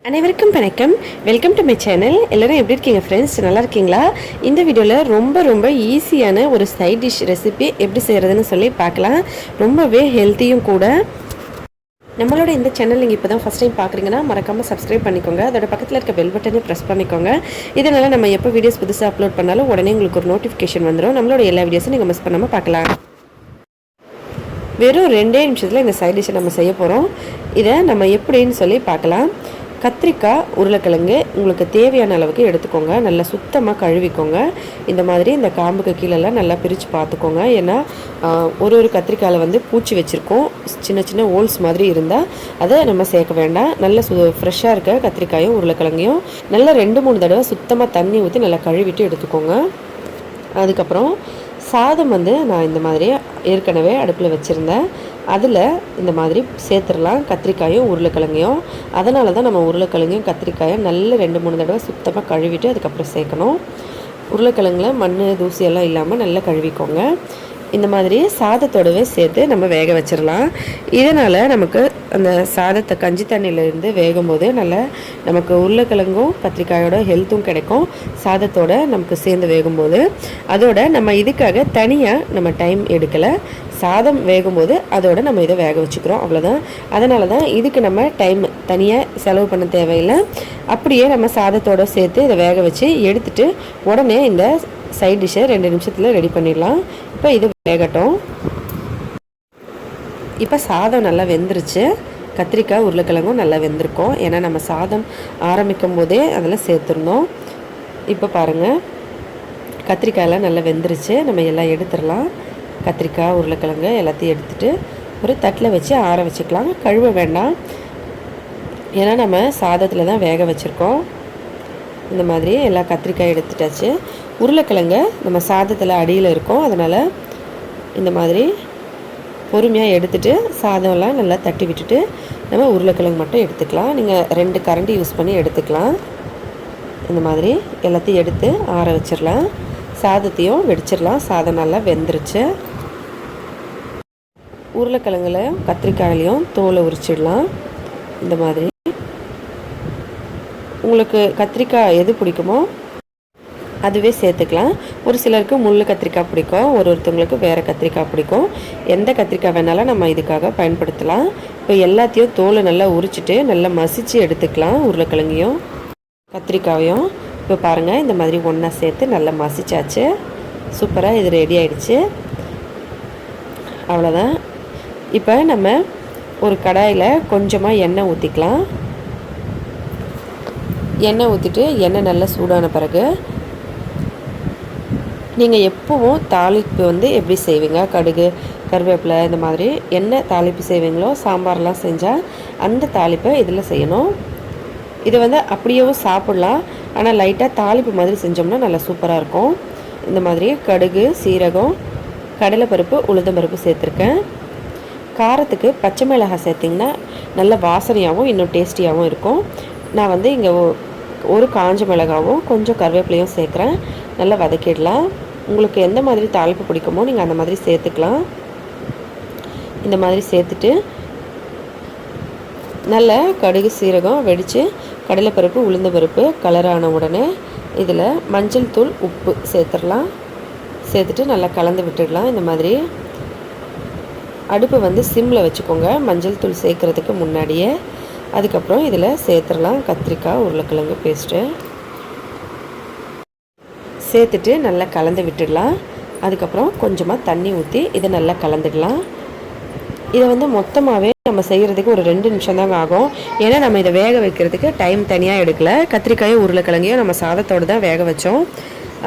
அனைவருக்கும் வணக்கம். Welcome to my channel. எல்லோரும் எப்படி இருக்கீங்க ஃப்ரெண்ட்ஸ்? நல்லா இருக்கீங்களா? இந்த வீடியோவில் ரொம்ப ஈஸியான ஒரு சைட் டிஷ் ரெசிபி எப்படி செய்கிறதுன்னு சொல்லி பார்க்கலாம். ரொம்பவே ஹெல்த்தியும் கூட. நம்மளோட இந்த சேனல் நீங்கள் இப்போ தான் ஃபஸ்ட் டைம் பார்க்குறீங்கன்னா மறக்காமல் சப்ஸ்கிரைப் பண்ணிக்கோங்க. அதோட பக்கத்தில் இருக்க பெல் பட்டனை ப்ரெஸ் பண்ணிக்கோங்க. இதனால் நம்ம எப்போ வீடியோஸ் புதுசாக அப்லோட் பண்ணாலும் உடனே உங்களுக்கு ஒரு நோட்டிஃபிகேஷன் வந்துடும். நம்மளோட எல்லா வீடியோஸும் நீங்கள் மிஸ் பண்ணாமல் பார்க்கலாம். வெறும் 2 நிமிஷத்தில் இந்த சைட் டிஷ்ஷை நம்ம செய்ய போகிறோம். இதை நம்ம எப்படின்னு சொல்லி பார்க்கலாம். கத்திரிக்காய், உருளைக்கிழங்கு உங்களுக்கு தேவையான அளவுக்கு எடுத்துக்கோங்க. நல்லா சுத்தமாக கழுவிக்கோங்க. இந்த மாதிரி இந்த காம்புக்கு கீழெல்லாம் நல்லா பிரித்து பார்த்துக்கோங்க. ஏன்னா ஒரு கத்திரிக்காயில் வந்து பூச்சி வச்சுருக்கோம். சின்ன ஹோல்ஸ் மாதிரி இருந்தால் அதை நம்ம சேர்க்க வேண்டாம். நல்ல ஃப்ரெஷ்ஷாக இருக்க கத்திரிக்காயும் உருளைக்கிழங்கையும் நல்லா 2-3 தடவை சுத்தமாக தண்ணி ஊற்றி நல்லா கழுவிட்டு எடுத்துக்கோங்க. அதுக்கப்புறம் சாதம் வந்து நான் இந்த மாதிரி ஏற்கனவே அடுப்பில் வச்சுருந்தேன். அதில் இந்த மாதிரி சேர்த்துடலாம் கத்திரிக்காயும் உருளைக்கிழங்கையும். அதனால தான் நம்ம உருளைக்கிழங்கையும் கத்திரிக்காயும் நல்ல 2-3 தடவை சுத்தமாக கழுவிட்டு அதுக்கப்புறம் சேர்க்கணும். உருளைக்கிழங்குல மண் தூசியெல்லாம் இல்லாமல் நல்லா கழுவிக்கோங்க. இந்த மாதிரி சாதத்தோடவே சேர்த்து நம்ம வேக வச்சிடலாம். இதனால் நமக்கு அந்த சாதத்தை கஞ்சி தண்ணியிலேருந்து வேகும்போது நல்லா நமக்கு உருளைக்கிழங்கும் கத்திரிக்காயோட ஹெல்த்தும் கிடைக்கும். சாதத்தோட நமக்கு சேர்ந்து வேகும்போது அதோட நம்ம இதுக்காக தனியாக நம்ம டைம் எடுக்கலை. சாதம் வேகும்போது அதோட நம்ம இதை வேக வச்சுக்கிறோம், அவ்வளோதான். அதனால தான் இதுக்கு நம்ம டைம் தனியாக செலவு பண்ண தேவையில்லை. அப்படியே நம்ம சாதத்தோடு சேர்த்து இதை வேக வச்சு எடுத்துகிட்டு உடனே இந்த சைட் டிஷ்ஷை 2 நிமிஷத்தில் ரெடி பண்ணிடலாம். இப்போ இது வேகட்டும். இப்போ சாதம் நல்லா வெந்துருச்சு. கத்திரிக்காய் உருளைக்கிழங்கும் நல்லா வெந்திருக்கும். ஏன்னா நம்ம சாதம் ஆரம்பிக்கும் போதே அதில் சேர்த்துருந்தோம். இப்போ பாருங்கள், கத்திரிக்காயெல்லாம் நல்லா வெந்துருச்சு. நம்ம எல்லாம் எடுத்துடலாம். கத்திரிக்காய் உருளைக்கிழங்கு எல்லாத்தையும் எடுத்துகிட்டு ஒரு தட்டில் வச்சு ஆற வச்சுக்கலாம். கழுவ வேண்டாம், ஏன்னா நம்ம சாதத்தில் தான் வேக வச்சுருக்கோம். இந்த மாதிரி எல்லா கத்திரிக்காய் எடுத்துட்டாச்சு. உருளைக்கிழங்கு நம்ம சாதத்தில் அடியில் இருக்கும், அதனால் இந்த மாதிரி பொறுமையாக எடுத்துகிட்டு சாதம்லாம் நல்லா தட்டி விட்டுட்டு நம்ம உருளைக்கிழங்கு மட்டும் எடுத்துக்கலாம். நீங்கள் 2 கரண்டி யூஸ் பண்ணி எடுத்துக்கலாம். இந்த மாதிரி எல்லாத்தையும் எடுத்து ஆற வச்சிடலாம். சாதத்தையும் வெடிச்சிடலாம். சாதம் நல்லா வெந்துருச்சு. உருளைக்கிழங்குலையும் கத்திரிக்காயிலையும் தோலை உரிச்சிடலாம். இந்த மாதிரி உங்களுக்கு கத்திரிக்காய் எது பிடிக்குமோ அதுவே சேர்த்துக்கலாம். ஒரு சிலருக்கு முள் கத்திரிக்காய் பிடிக்கும், ஒருத்தவங்களுக்கு வேறு கத்திரிக்காய் பிடிக்கும். எந்த கத்திரிக்காய் வேணாலும் நம்ம இதுக்காக பயன்படுத்தலாம். இப்போ எல்லாத்தையும் தோலை நல்லா உரிச்சிட்டு நல்லா மசித்து எடுத்துக்கலாம். உருளைக்கிழங்கையும் கத்திரிக்காயும் இப்போ பாருங்கள், இந்த மாதிரி ஒன்றா சேர்த்து நல்லா மசிச்சாச்சு. சூப்பராக இது ரெடி ஆகிடுச்சு. அவ்வளோதான். இப்போ நம்ம ஒரு கடாயில் கொஞ்சமாக எண்ணெய் ஊற்றிக்கலாம். எண்ணெய் ஊற்றிட்டு எண்ணெய் நல்லா சூடான பிறகு நீங்கள் எப்போவும் தாளிப்பு வந்து எப்படி செய்வீங்க, கடுகு கருவேப்பிலை இந்த மாதிரி என்ன தாளிப்பு செய்வீங்களோ, சாம்பார்லாம் செஞ்சால் அந்த தாளிப்பை இதில் செய்யணும். இதை வந்து அப்படியேவும் சாப்பிட்லாம், ஆனால் லைட்டாக தாளிப்பு மாதிரி செஞ்சோம்னா நல்லா சூப்பராக இருக்கும். இந்த மாதிரி கடுகு, சீரகம், கடலைப்பருப்பு, உளுந்தம்பருப்பு சேர்த்துருக்கேன். காரத்துக்கு பச்சை மிளகாய் சேர்த்திங்கன்னா நல்ல வாசனையாகவும் இன்னும் டேஸ்டியாகவும் இருக்கும். நான் வந்து இங்கே ஒரு காஞ்ச மிளகாவும் கொஞ்சம் கருவேப்பிலையும் சேர்க்குறேன். நல்லா வதக்கிடலாம். உங்களுக்கு எந்த மாதிரி தாளிப்பு பிடிக்குமோ நீங்கள் அந்த மாதிரி சேர்த்துக்கலாம். இந்த மாதிரி சேர்த்துட்டு நல்ல கடுகு சீரகம் வெடித்து கடலைப்பருப்பு உளுந்தம்பருப்பு கலரான உடனே இதில் மஞ்சள் தூள் உப்பு சேர்த்துடலாம். சேர்த்துட்டு நல்லா கலந்து விட்டுடலாம். இந்த மாதிரி அடுப்பு வந்து சிம்மில் வச்சுக்கோங்க மஞ்சள் தூள் சேர்க்குறதுக்கு முன்னாடியே. அதுக்கப்புறம் இதில் சேர்த்துடலாம் கத்திரிக்காய் உருளைக்கிழங்கு பேஸ்ட்டு சேர்த்துட்டு நல்லா கலந்து விட்டுடலாம். அதுக்கப்புறம் கொஞ்சமாக தண்ணி ஊற்றி இதை நல்லா கலந்துடலாம். இதை வந்து மொத்தமாகவே நம்ம செய்கிறதுக்கு ஒரு 2 நிமிஷம் தாங்க ஆகும். ஏன்னா நம்ம இதை வேக வைக்கிறதுக்கு டைம் தனியாக எடுக்கலை. கத்திரிக்காயும் உருளைக்கிழங்கையும் நம்ம சாதத்தோடு தான் வேக வச்சோம்.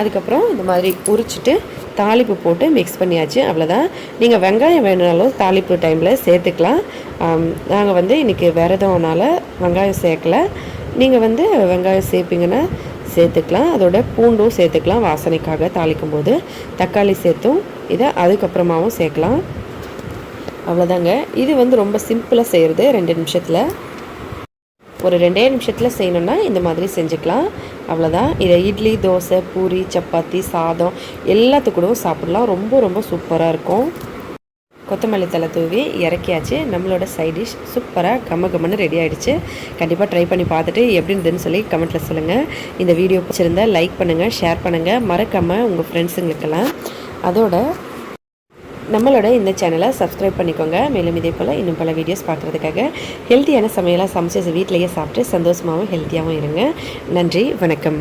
அதுக்கப்புறம் இந்த மாதிரி உரிச்சிட்டு தாளிப்பு போட்டு மிக்ஸ் பண்ணியாச்சு, அவ்வளோதான். நீங்கள் வெங்காயம் வேணுனாலும் தாளிப்பு டைமில் சேர்த்துக்கலாம். நாங்கள் வந்து இன்றைக்கி விரதம்னால வெங்காயம் சேர்க்கலை. நீங்கள் வந்து வெங்காயம் சேர்ப்பீங்கன்னா சேர்த்துக்கலாம். அதோட பூண்டும் சேர்த்துக்கலாம் வாசனைக்காக. தாளிக்கும் போது தக்காளி சேர்த்தும் இதை அதுக்கப்புறமாவும் சேர்க்கலாம். அவ்வளோதாங்க. இது வந்து ரொம்ப சிம்பிளாக செய்கிறது. 2 நிமிஷத்தில் ஒரு 2 நிமிஷத்தில் செய்யணுன்னா இந்த மாதிரி செஞ்சுக்கலாம். அவ்வளோதான். இதை இட்லி, தோசை, பூரி, சப்பாத்தி, சாதம் எல்லாத்துக்கூடவும் சாப்பிட்லாம். ரொம்ப சூப்பராக இருக்கும். கொத்தமல்லி தலை தூவி இறக்கியாச்சு. நம்மளோட சைட் டிஷ் சூப்பராக கம்மன்னு ரெடி ஆகிடுச்சு. கண்டிப்பாக ட்ரை பண்ணி பார்த்துட்டு எப்படி இருந்துன்னு சொல்லி கமெண்ட்டில் சொல்லுங்கள். இந்த வீடியோ பிடிச்சிருந்தா லைக் பண்ணுங்கள், ஷேர் பண்ணுங்கள், மறக்காமல் உங்கள் ஃப்ரெண்ட்ஸுங்களுக்கெல்லாம். அதோட நம்மளோட இந்த சேனலை சப்ஸ்கிரைப் பண்ணிக்கோங்க. மேலும் இதே போல் இன்னும் பல வீடியோஸ் பார்க்குறதுக்காக ஹெல்த்தியான சமையலாக சமைச்சு வீட்டிலையே சாப்பிட்டு சந்தோஷமாகவும் ஹெல்த்தியாகவும் இருங்க. நன்றி, வணக்கம்.